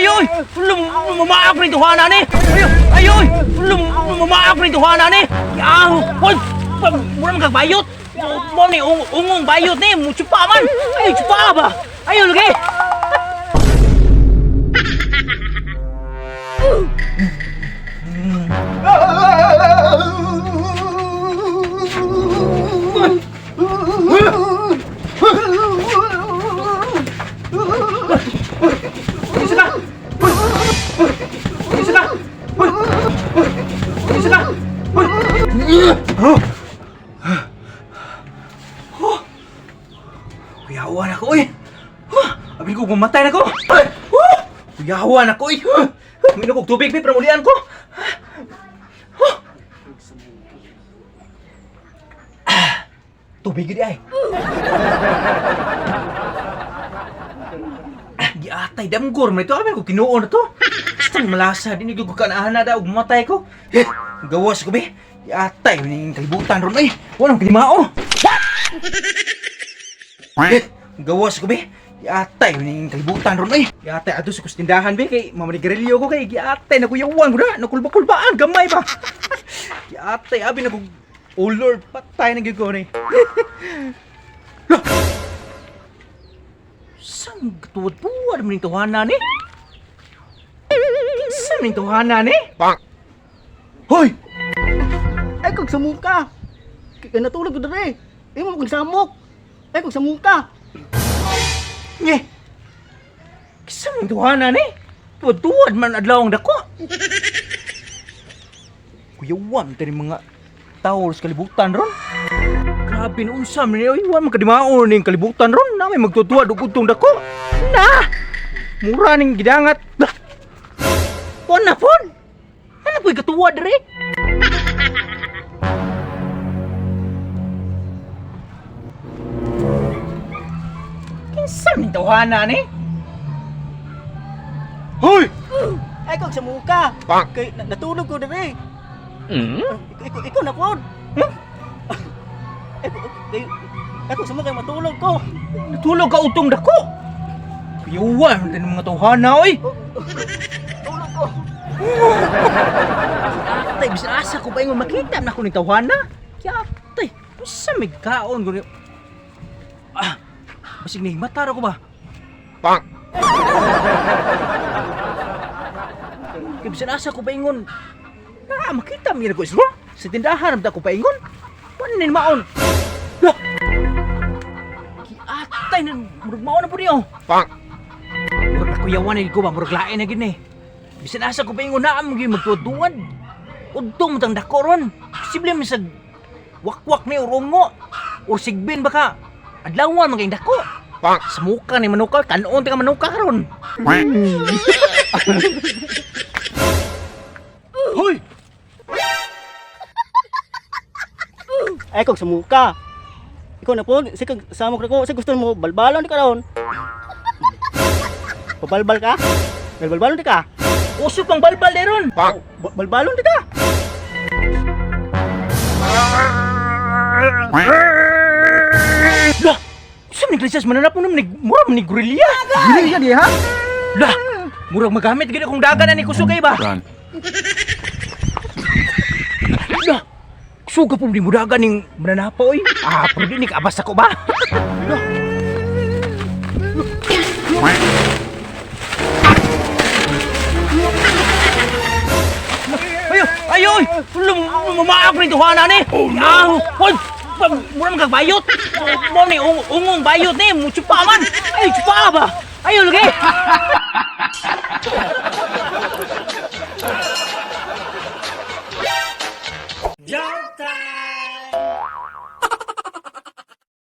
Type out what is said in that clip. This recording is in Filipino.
ayoy! Lumaak na ituhanan ni! Ayoy! Lumaak na ituhanan ni! Hoy! Mura man kagbayot! Mo ni ungong bayot ni! Muchupa man! Ay, chupa ba? Ayo lagi! Kuyawan ako eh. Abin ko mamatay na ko. Kuyawan ako eh. Minom kong tubig para mulian ko. Tubig gini ay. Giatay damgor man ito. Abin ko kinuon na to. Basta malasa din ko kanaahan na daw mamatay ko. Gawas ko be. Giatay ning kalibutan ron ay. Walang kalimao. Gawas ko be. Giatay ning kalibutan ron ay. Giatay ato sa kustindahan be kay mamanigarilyo ko kay giatay na kuyawan ko na nakulba-kulbaan gamay ba. Giatay abi na ko. Oh Lord, patay na gyud ko ni. Sang tuwad-tuwad man ning tuhanan ni? Kinsa ning tuhanan ni? Pak. Hoy! Ay kag samuka. Kaya natulog ko dere. Imo kag samok. Ay kag samuka. Nye. Kinsa ning tuhanan ni? Tuwad-tuwad man adlaw ang dako. Kuyawan tani mga tao sa kalibutan ron. Grabe na unsa man ni wa man kadimaon ning kalibutan ron na may magtutuwa og utong dako. Na. Mura ning gidangat. Pon na pon. Ano po'y katuwa dere? Kinsa ning tawhana ni? Hoy! Ay kag samuka. Pak. Kay natulog ko dere. Ikaw na pod. Ako sa mga matulog ko. Natulog ka utong dako. Piyuwan din mga tawhana oy. Tulog ko. Tay bisan asa ko pa ingon makita na ko ni tawhana. Kaya tay, usa may kaon ko. Basig ni mata ra ko ba? Pak. Kaya bisan asa ko pa ingon. Makita mi ko isro. Sa tindahan ramda ko pa ingon. Panin maon. Lah. Kiatay na murag maon na po niyo. Pak. Murag nakuyawan na ko ba murag lain na gini. Bisan asa ko pa ingon na am gyud magtuduan. Udtong matang dako ron. Posible man sa wakwak ni urongo. O sigbin baka adlawan maging dako. Pak. Sa muka ni manuka kanon ka manuka ron. Hoy! Ay kag samuka. Ikaw na pod, sikag samok na ko. Sa gusto mo balbalon di ka ron. Pabalbal ka? Balbalon di ka? Uso pang balbal deron. Balbalon di ka? Lah, saan naglisas mananap mo naman murag ni gorilya? Gili ka di ha? Lah, murag magamit gid akong dagan na ni kusugay ba? Lah, suga po di mo dagan ning mananapa oy. Pero di ni kaabas ako ba? Lah. Ayoy! Lumaak na ituhanan ni! Hoy! Mura man kagbayot! Mo ni ungong bayot ni! Muchupa man! Ay, chupa ba? Ayo lagi!